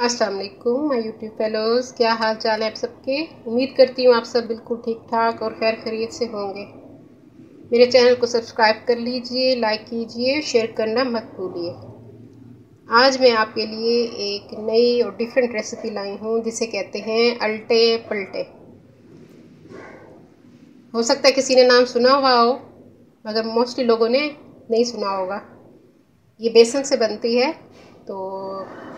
अस्सलाम वालेकुम my YouTube fellows, क्या हाल चाल है आप सबके। उम्मीद करती हूँ आप सब बिल्कुल ठीक ठाक और खैर खैरियत से होंगे। मेरे चैनल को सब्सक्राइब कर लीजिए, लाइक कीजिए, शेयर करना मत भूलिए। आज मैं आपके लिए एक नई और डिफरेंट रेसिपी लाई हूँ जिसे कहते हैं अल्टे पलटे। हो सकता है किसी ने नाम सुना हुआ हो मगर मोस्टली लोगों ने नहीं सुना होगा। ये बेसन से बनती है। तो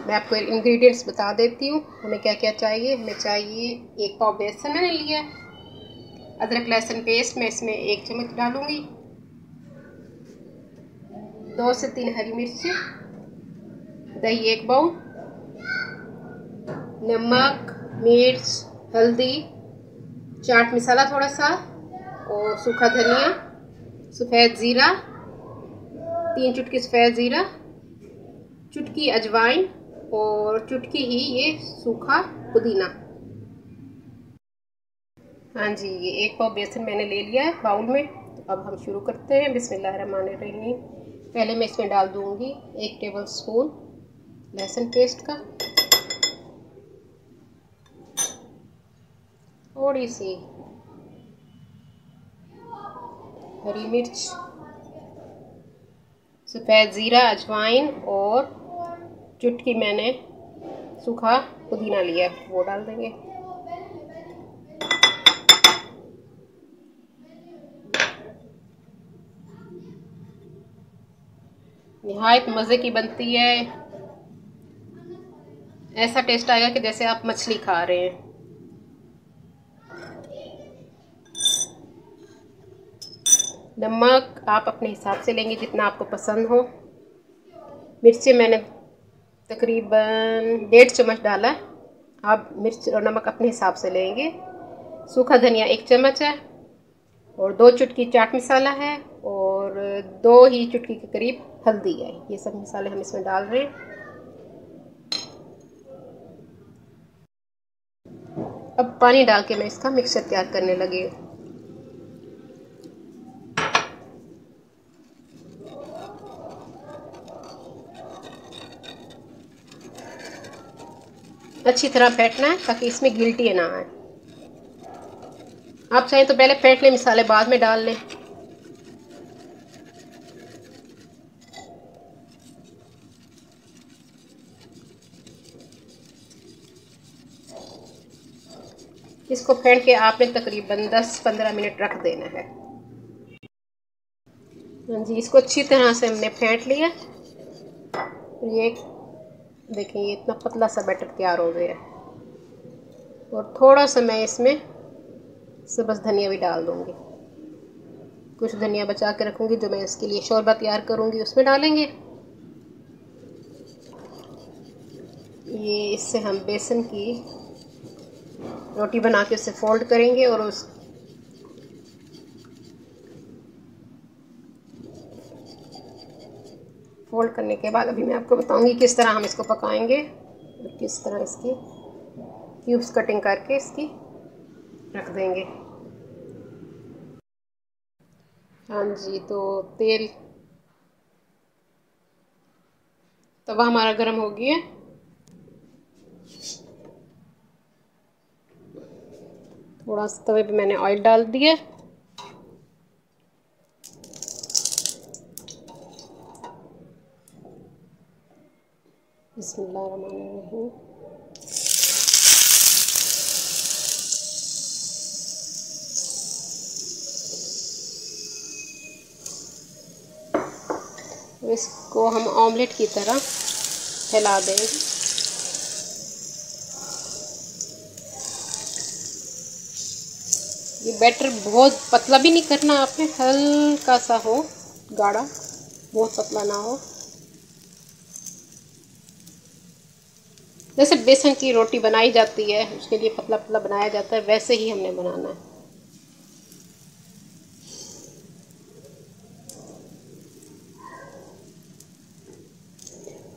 मैं आपको इंग्रेडिएंट्स बता देती हूँ हमें क्या क्या चाहिए। हमें चाहिए 1 पाव बेसन मैंने लिया। अदरक लहसुन पेस्ट मैं इसमें 1 चम्मच डालूँगी। 2 से 3 हरी मिर्ची, दही 1 बाउल, नमक, मिर्च, हल्दी, चाट मसाला थोड़ा सा और सूखा धनिया, सफ़ेद ज़ीरा, 3 चुटकी सफ़ेद ज़ीरा, चुटकी अजवाइन और चुटकी ही ये सूखा पुदीना। हाँ जी, ये 1 पाव बेसन मैंने ले लिया है बाउल में। तो अब हम शुरू करते हैं। बिस्मिल्लाहिर्रहमानिर्रहीम। पहले मैं इसमें डाल दूँगी 1 टेबल स्पून लहसुन पेस्ट का, थोड़ी सी हरी मिर्च, सफ़ेद ज़ीरा, अजवाइन और चुटकी मैंने सूखा पुदीना लिया है, वो डाल देंगे। निहायत मज़े की बनती है। ऐसा टेस्ट आएगा कि जैसे आप मछली खा रहे हैं। नमक आप अपने हिसाब से लेंगे जितना आपको पसंद हो। मिर्ची मैंने तकरीबन 1.5 चम्मच डाला है। आप मिर्च और नमक अपने हिसाब से लेंगे। सूखा धनिया 1 चम्मच है और 2 चुटकी चाट मसाला है और 2 ही चुटकी के करीब हल्दी है। ये सब मसाले हम इसमें डाल रहे हैं। अब पानी डाल के मैं इसका मिक्सचर तैयार करने लगी हूँ। अच्छी तरह फेंटना है ताकि इसमें गिल्टी ना आए। आप चाहें तो पहले फेंट लें, मसाले बाद में डाल लें। इसको फेंट के आपने तकरीबन 10-15 मिनट रख देना है। हाँ जी, इसको अच्छी तरह से हमने फेंट लिया। ये देखिए, ये इतना पतला सा बैटर तैयार हो गया है। और थोड़ा सा मैं इसमें सब्ज़ धनिया भी डाल दूँगी। कुछ धनिया बचा के रखूँगी जो मैं इसके लिए शोरबा तैयार करूँगी उसमें डालेंगे। ये इससे हम बेसन की रोटी बना के उसे फोल्ड करेंगे और उस फोल्ड करने के बाद अभी मैं आपको बताऊंगी किस तरह हम इसको पकाएंगे। किस तरह इसकी क्यूब्स कटिंग करके इसकी रख देंगे। हाँ जी, तो तवा हमारा गर्म हो गया। थोड़ा सा तवे पे मैंने ऑयल डाल दिया। बिस्मिल्लाहिर्रहमानिर्रहीम। इसको हम ऑमलेट की तरह फैला देंगे। ये बैटर बहुत पतला भी नहीं करना आपने, हल्का सा हो गाढ़ा, बहुत पतला ना हो। जैसे बेसन की रोटी बनाई जाती है उसके लिए पतला पतला बनाया जाता है, वैसे ही हमने बनाना है।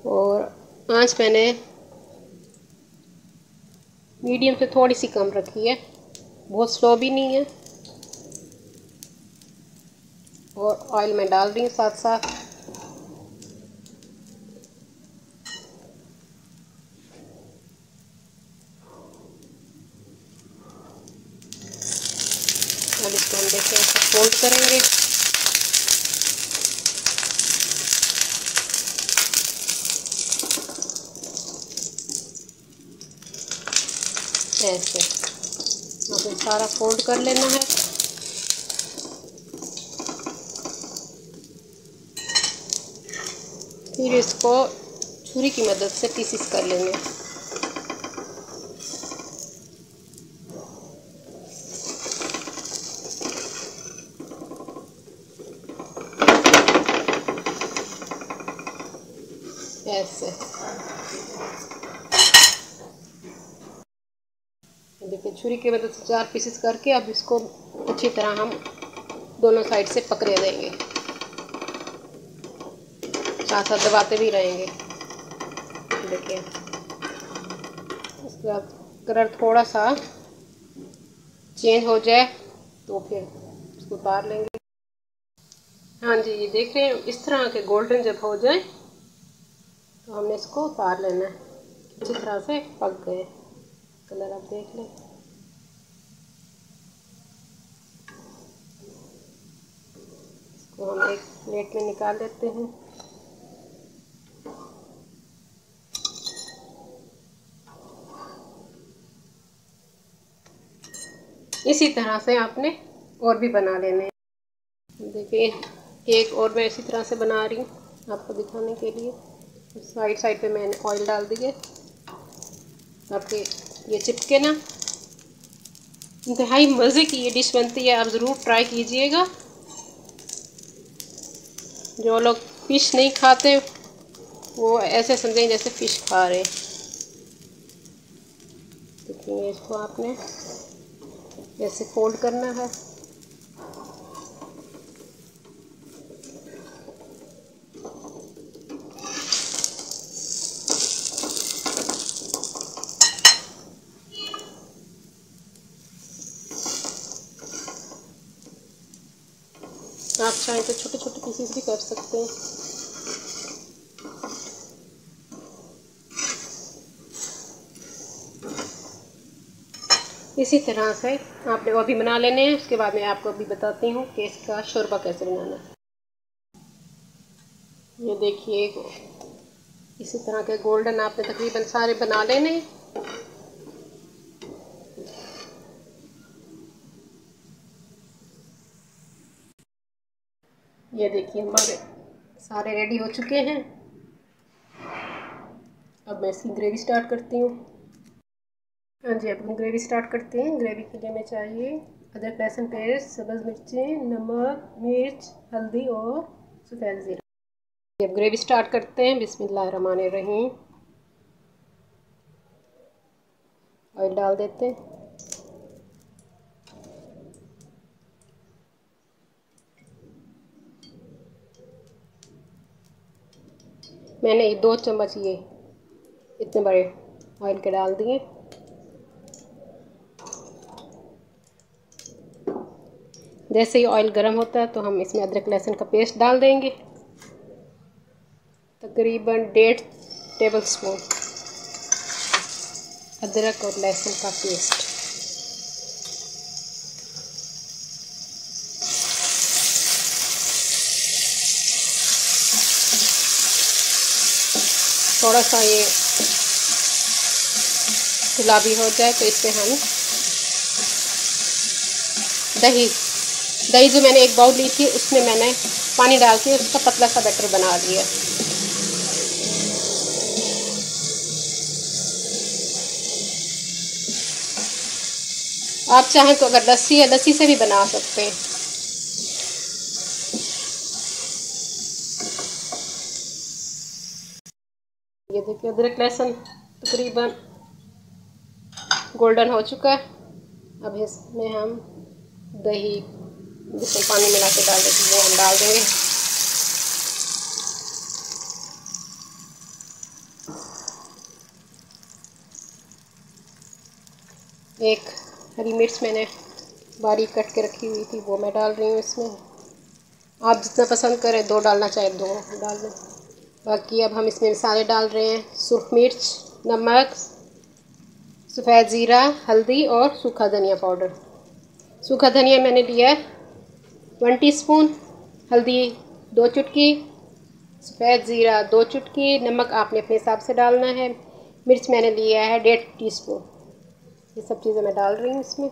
और आंच मैंने मीडियम से थोड़ी सी कम रखी है, बहुत स्लो भी नहीं है। और ऑयल में डाल रही हूँ साथ साथ। अब इसको हम देखते हैं, फोल्ड करेंगे। ऐसे अब सारा फोल्ड कर लेना है। फिर इसको छुरी की मदद से पीसेस कर लेंगे। ऐसे देखिए, छुरी की मदद से 4 पीसेस करके अब इसको अच्छी तरह हम दोनों साइड से पकड़े देंगे, साथ साथ दबाते भी रहेंगे। देखिए, इसके बाद कलर थोड़ा सा चेंज हो जाए तो फिर इसको उतार लेंगे। हाँ जी, ये देख रहे हैं, इस तरह के गोल्डन जब हो जाए तो हमने इसको उतार लेना है। अच्छी तरह से पक गए कलर, आप देख लें। इसको हम एक प्लेट में निकाल लेते हैं। इसी तरह से आपने और भी बना लेने हैं। देखिए, एक और मैं इसी तरह से बना रही हूँ आपको दिखाने के लिए। साइड साइड पे मैंने ऑयल डाल दिए ताकि ये चिपके ना। इंतहाई मज़े की ये डिश बनती है, आप ज़रूर ट्राई कीजिएगा। जो लोग फ़िश नहीं खाते वो ऐसे समझें जैसे फ़िश खा रहे। देखिए, इसको आपने ऐसे फोल्ड करना है। आप चाहें तो छोटे छोटे पीसेस भी कर सकते हैं। इसी तरह से आपने वो भी बना लेने हैं। उसके बाद मैं आपको अभी बताती हूँ कि इसका शोरबा कैसे बनाना है। ये देखिए, इसी तरह के गोल्डन आपने तकरीबन सारे बना लेने हैं। ये देखिए, हमारे सारे रेडी हो चुके हैं। अब मैं इसकी ग्रेवी स्टार्ट करती हूँ। हाँ जी, अब हम ग्रेवी स्टार्ट करते हैं। ग्रेवी के लिए हमें चाहिए अदरक लहसुन पेस्ट, सब्ज़ मिर्चें, नमक, मिर्च, हल्दी और सफ़ेद ज़ीरा। अब ग्रेवी स्टार्ट करते हैं। बिस्मिल्लाहिर्रहमानिर्रहीम। ऑयल डाल देते हैं। मैंने 2 चम्मच ये इतने बड़े ऑयल के डाल दिए। जैसे ही ऑयल गर्म होता है तो हम इसमें अदरक लहसुन का पेस्ट डाल देंगे, तकरीबन 1.5 टेबल स्पून अदरक और लहसुन का पेस्ट। थोड़ा सा ये गुलाबी हो जाए तो इसमें हम दही जो मैंने एक बाउल ली थी उसमें मैंने पानी डाल के उसका पतला सा बैटर बना लिया। आप चाहें तो अगर लस्सी है, लस्सी से भी बना सकते हैं। ये देखिए, अदरक लहसुन तकरीबन गोल्डन हो चुका है। अब इसमें हम दही जिसमें पानी मिला के डाल देते वो हम डाल देंगे। एक हरी मिर्च मैंने बारीक कट के रखी हुई थी वो मैं डाल रही हूँ इसमें। आप जितना पसंद करें 2 डालना चाहे 2 डाल दें। बाकी अब हम इसमें मसाले डाल रहे हैं। सुर्ख मिर्च, नमक, सफ़ेद ज़ीरा, हल्दी और सूखा धनिया पाउडर। सूखा धनिया मैंने लिया है 1 टीस्पून, हल्दी 2 चुटकी, सफ़ेद ज़ीरा 2 चुटकी, नमक आपने अपने हिसाब से डालना है। मिर्च मैंने लिया है 1.5 टीस्पून। ये सब चीज़ें मैं डाल रही हूँ इसमें।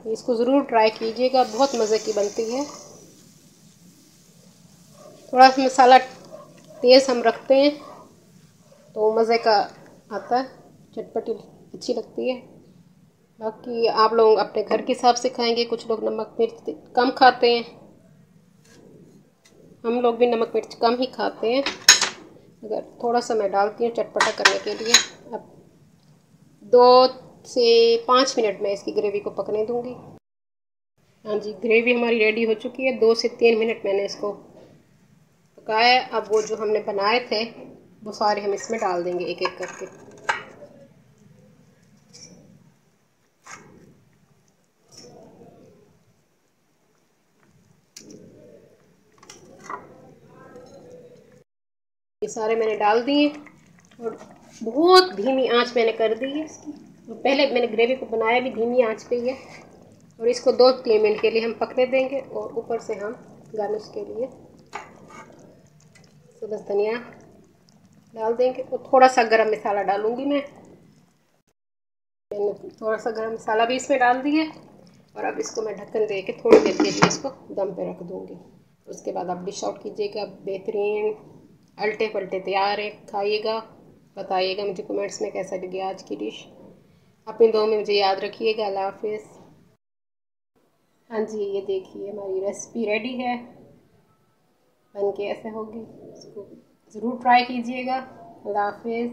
इसको ज़रूर ट्राई कीजिएगा, बहुत मज़े की बनती है। थोड़ा सा मसाला तेज़ हम रखते हैं तो मज़े का आता है, चटपटी अच्छी लगती है। बाकी आप लोग अपने घर के हिसाब से खाएंगे, कुछ लोग नमक मिर्च कम खाते हैं, हम लोग भी नमक मिर्च कम ही खाते हैं। अगर थोड़ा सा मैं डालती हूँ चटपटा करने के लिए। अब 2 से 5 मिनट में इसकी ग्रेवी को पकने दूँगी। हाँ जी, ग्रेवी हमारी रेडी हो चुकी है। 2 से 3 मिनट मैंने इसको पकाया। अब वो जो हमने बनाए थे वो सारे हम इसमें डाल देंगे एक एक करके। ये सारे मैंने डाल दिए और बहुत धीमी आंच मैंने कर दी है इसकी। पहले मैंने ग्रेवी को बनाया भी धीमी आंच पे ही है और इसको 2-3 मिनट के लिए हम पकने देंगे। और ऊपर से हम गार्निश के लिए बस धनिया डाल देंगे और थोड़ा सा गरम मसाला डालूंगी मैंने थोड़ा सा गरम मसाला भी इसमें डाल दिए। और अब इसको मैं ढक्कन दे के थोड़ी देर के लिए इसको दम पे रख दूँगी। उसके बाद आप डिश आउट कीजिएगा। बेहतरीन अल्टे पल्टे तैयार है, खाइएगा, बताइएगा मुझे कमेंट्स में कैसा लगी आज की डिश। अपनी दुआ में मुझे याद रखिएगा। अल्लाह हाफिज़। हाँ जी, ये देखिए हमारी रेसिपी रेडी है, बन के ऐसे होगी। इसको ज़रूर ट्राई कीजिएगा। अल्लाह हाफिज़।